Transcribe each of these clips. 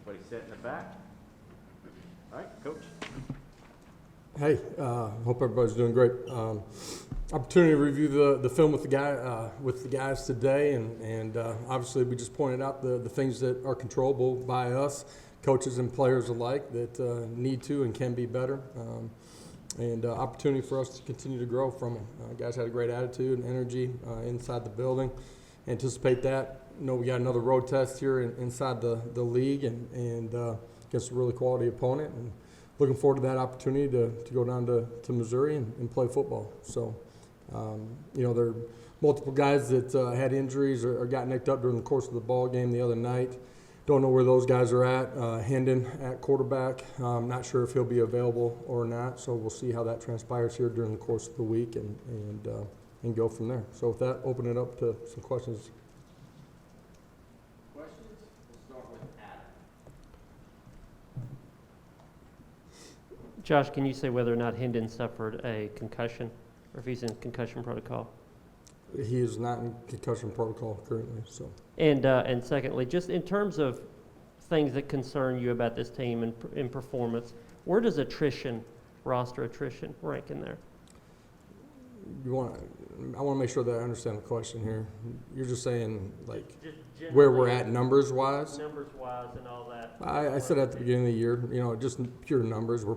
Everybody sit in the back. All right, Coach. Hey, hope everybody's doing great. Opportunity to review the film with the guys today, and obviously we just pointed out the things that are controllable by us, coaches and players alike, that need to and can be better, and opportunity for us to continue to grow from them. Guys had a great attitude and energy inside the building. Anticipate that. Know we got another road test here inside the league and against a really quality opponent. And looking forward to that opportunity to go down to Missouri and play football. So, there are multiple guys that had injuries or got nicked up during the course of the ball game the other night. Don't know where those guys are at. Hendon at quarterback. Not sure if he'll be available or not. So we'll see how that transpires here during the course of the week and go from there. So with that, open it up to some questions. Questions? We'll start with Adam. Josh, can you say whether or not Hendon suffered a concussion or if he's in concussion protocol? He is not in concussion protocol currently. So. And secondly, just in terms of things that concern you about this team and in performance, where does roster attrition rank in there? I want to make sure that I understand the question here. You're just saying, like, Just where we're at numbers-wise? Numbers-wise and all that. I said at the beginning of the year, just pure numbers, we're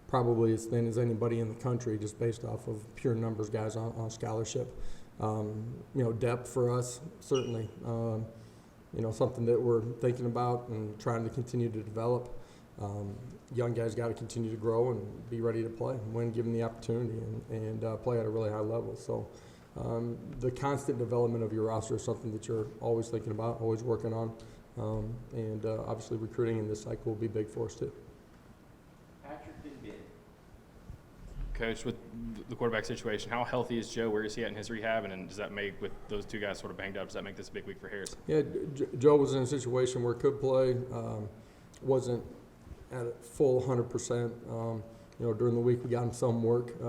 probably as thin as anybody in the country just based off of pure numbers guys on scholarship. Depth for us, certainly, something that we're thinking about and trying to continue to develop. Young guys got to continue to grow and be ready to play when given the opportunity and play at a really high level. So the constant development of your roster is something that you're always thinking about, always working on. And obviously recruiting in this cycle will be big for us too. Patrick and Ben. Coach, with the quarterback situation, how healthy is Joe? Where is he at in his rehab? And does that make, with those two guys sort of banged up, does that make this a big week for Harris? Yeah, Joe was in a situation where could play, wasn't at a full 100%. During the week we got him some work,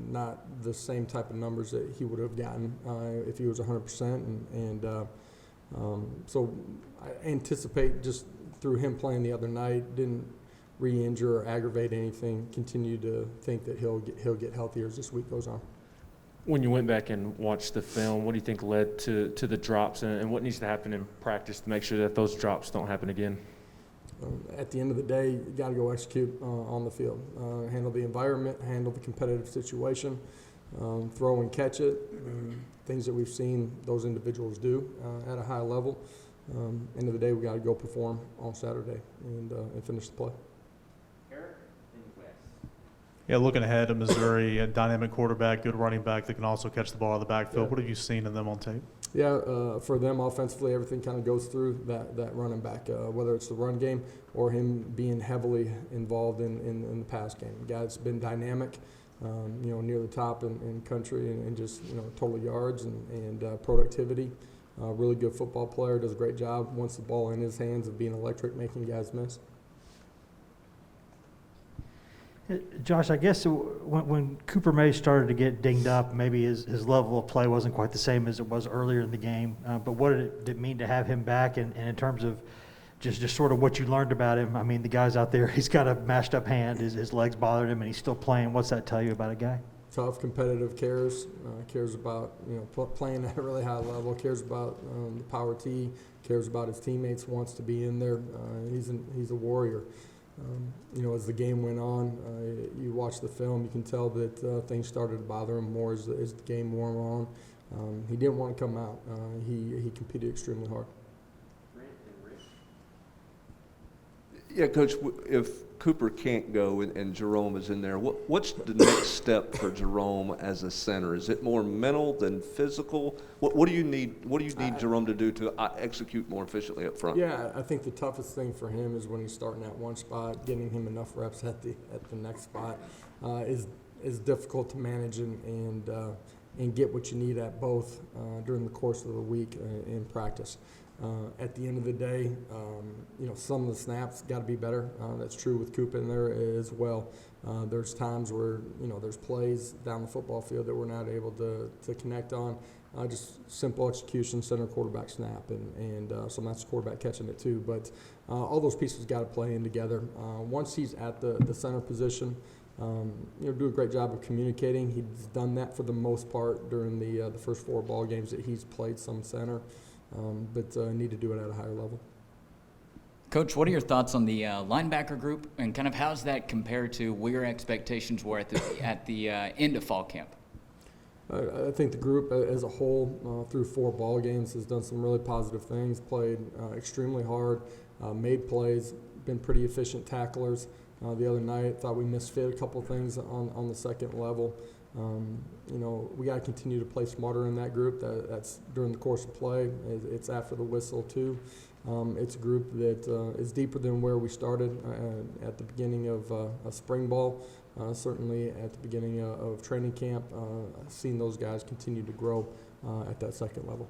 not the same type of numbers that he would have gotten if he was 100%. So I anticipate just through him playing the other night, didn't re-injure or aggravate anything, continue to think that he'll get healthier as this week goes on. When you went back and watched the film, what do you think led to the drops and what needs to happen in practice to make sure that those drops don't happen again? At the end of the day, you got to go execute on the field. Handle the environment, handle the competitive situation, throw and catch it, things that we've seen those individuals do at a high level. End of the day, we got to go perform on Saturday and finish the play. Eric and Wes. Yeah, looking ahead to Missouri, a dynamic quarterback, good running back that can also catch the ball out of the backfield. Yeah. What have you seen in them on tape? Yeah, for them offensively, everything kind of goes through that running back, whether it's the run game or him being heavily involved in the pass game. Guy's been dynamic, near the top in country and just, total yards and productivity. Really good football player, does a great job once the ball in his hands of being electric, making guys miss. Josh, I guess when Cooper May started to get dinged up, maybe his level of play wasn't quite the same as it was earlier in the game. But what did it mean to have him back? And in terms of just sort of what you learned about him, I mean, the guy's out there, he's got a mashed up hand, his legs bothered him, and he's still playing. What's that tell you about a guy? Tough, competitive, cares about playing at a really high level, cares about the power T, cares about his teammates, wants to be in there. He's a warrior. As the game went on, you watch the film, you can tell that things started to bother him more as the game wore on. He didn't want to come out. He competed extremely hard. Brent and Rick. Yeah, Coach, if Cooper can't go and Jerome is in there, what's the next step for Jerome as a center? Is it more mental than physical? What do you need Jerome to do to execute more efficiently up front? Yeah, I think the toughest thing for him is when he's starting at one spot, getting him enough reps at the next spot is difficult to manage and get what you need at both during the course of the week in practice. At the end of the day, some of the snaps got to be better. That's true with Coop in there as well. There's times where, there's plays down the football field that we're not able to connect on. just simple execution, center quarterback snap, and sometimes the quarterback catching it too. But all those pieces got to play in together. Once he's at the center position, do a great job of communicating. He's done that for the most part during the first 4 ball games that he's played some center, but need to do it at a higher level. Coach, what are your thoughts on the linebacker group, and kind of how's that compared to where your expectations were at the end of fall camp? I think the group as a whole, through 4 ball games, has done some really positive things, played extremely hard, made plays, been pretty efficient tacklers. The other night, thought we misfit a couple things on the second level. We got to continue to play smarter in that group. That's during the course of play. It's after the whistle, too. It's a group that is deeper than where we started at the beginning of spring ball. Certainly at the beginning of training camp, I've seen those guys continue to grow at that second level.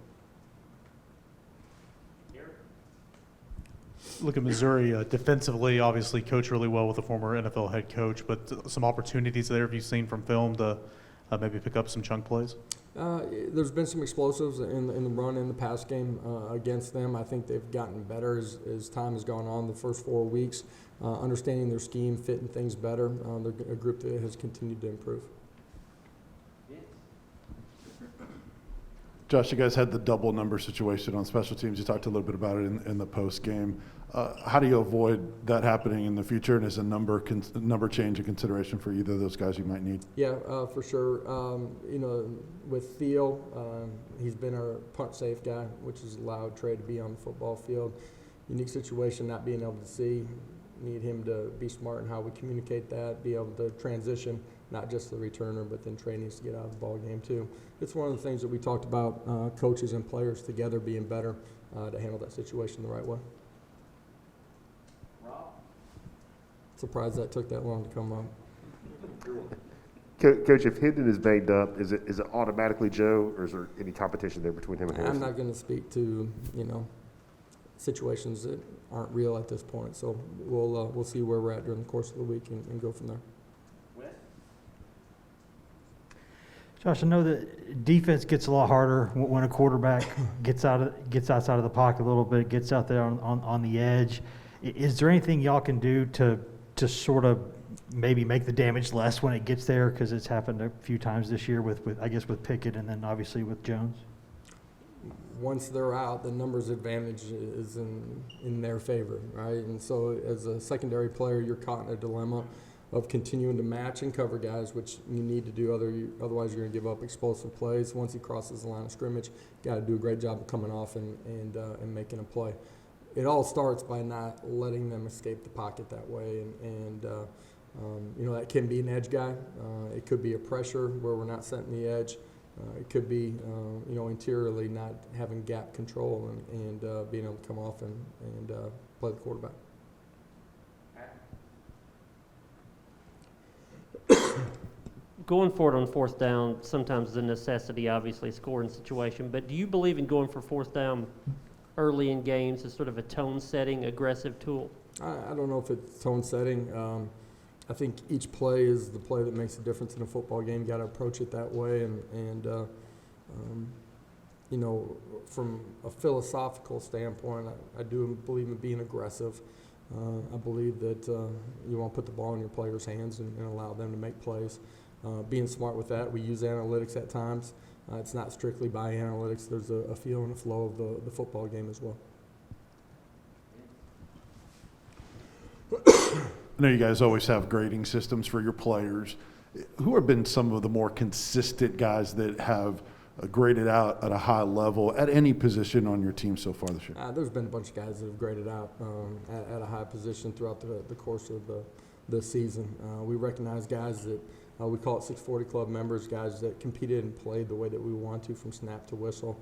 Look at Missouri defensively, obviously coached really well with a former NFL head coach, but some opportunities there have you seen from film to maybe pick up some chunk plays? There's been some explosives in the run in the pass game against them. I think they've gotten better as time has gone on the first 4 weeks, understanding their scheme, fitting things better. They're a group that has continued to improve. Josh, you guys had the double number situation on special teams. You talked a little bit about it in the post game. How do you avoid that happening in the future? And is a number change a consideration for either of those guys you might need? Yeah, for sure. With Theo, he's been our punt safe guy, which has allowed Trey to be on the football field. Unique situation, not being able to see. Need him to be smart in how we communicate that, be able to transition, not just the returner, but then Trey needs to get out of the ball game too. It's one of the things that we talked about, coaches and players together being better to handle that situation the right way. Rob? Surprised that took that long to come up. Coach, if Hendon is banged up, is it automatically Joe, or is there any competition there between him and Harrison? I'm not going to speak to situations that aren't real at this point. So we'll see where we're at during the course of the week and go from there. Wes? Josh, I know that defense gets a lot harder when a quarterback gets outside of the pocket a little bit, gets out there on the edge. Is there anything y'all can do to sort of maybe make the damage less when it gets there? Because it's happened a few times this year with Pickett and then obviously with Jones. Once they're out, the numbers advantage is in their favor, right? And so as a secondary player, you're caught in a dilemma of continuing to match and cover guys, which you need to do. Otherwise, you're going to give up explosive plays. Once he crosses the line of scrimmage, you got to do a great job of coming off and making a play. It all starts by not letting them escape the pocket that way, and that can be an edge guy. It could be a pressure where we're not setting the edge. It could be, interiorly not having gap control and being able to come off and play the quarterback. Going for it on fourth down sometimes is a necessity, obviously, scoring situation. But do you believe in going for fourth down early in games as sort of a tone-setting, aggressive tool? I don't know if it's tone setting. I think each play is the play that makes a difference in a football game. You got to approach it that way, and from a philosophical standpoint, I do believe in being aggressive. I believe that you want to put the ball in your players' hands and allow them to make plays. Being smart with that, we use analytics at times. It's not strictly by analytics. There's a feel and a flow of the football game as well. I know you guys always have grading systems for your players. Who have been some of the more consistent guys that have graded out at a high level at any position on your team so far this year? There's been a bunch of guys that have graded out at a high position throughout the course of the season. We recognize guys that we call it 640 Club members, guys that competed and played the way that we want to from snap to whistle.